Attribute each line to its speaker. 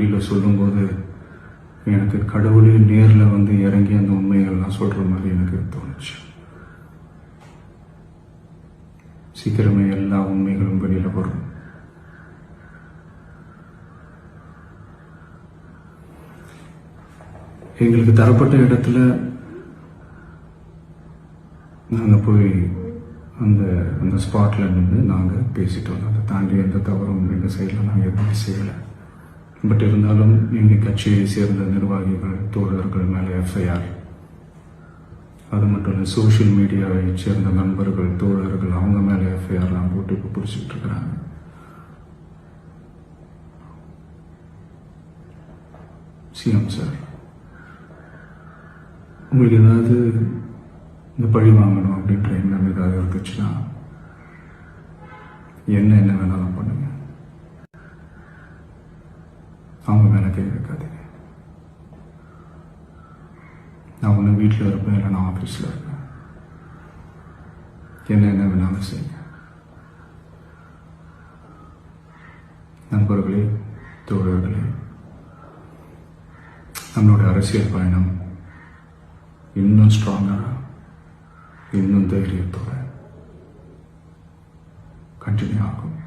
Speaker 1: வழியில் சொல்லும்போது எனக்கு கடவுளே நேரில் வந்து இறங்கி அந்த உண்மைகள்லாம் சொல்கிற மாதிரி எனக்கு தோணுச்சு. சீக்கிரமே எல்லா உண்மைகளும் வெளியில் வரும். எங்களுக்கு தரப்பட்ட இடத்துல நாங்கள் போய் அந்த அந்த ஸ்பாட்டில் நின்று நாங்கள் பேசிட்டு வந்தோம். அதை தாண்டி எந்த தவறும் எங்கள் சைடில் நாங்கள் எதுவுமே செய்யலை. பட் இருந்தாலும் எங்கள் கட்சியை சேர்ந்த நிர்வாகிகள் தோழர்கள் மேலே எஃப்ஐஆர், அது மட்டும் இல்லை சோஷியல் மீடியாவை சேர்ந்த நண்பர்கள் தோழர்கள் அவங்க மேலே எஃப்ஐஆர்லாம் போட்டு இப்போ பிடிச்சிட்டு இருக்கிறாங்க. சிஎம் சார், உங்களுக்கு ஏதாவது இந்த பழி வாங்கணும் அப்படின்ற எண்ணம் ஏதாவது இருந்துச்சுன்னா என்ன வேணாலும் பண்ணுங்க. அவங்க மேலே கை வைக்காதீங்க. நான் ஒன்று வீட்டில் இருப்பேன், இல்லை நான் ஆஃபீஸில் இருப்பேன். என்ன வேணாலும் செய்யுங்க. நண்பர்களே, தோழர்களே, நம்மளோட அரசியல் பயணம் இன்னும் ஸ்ட்ராங்காக, இன்னும் தைரியத்தோட கண்டினியூ ஆகும்.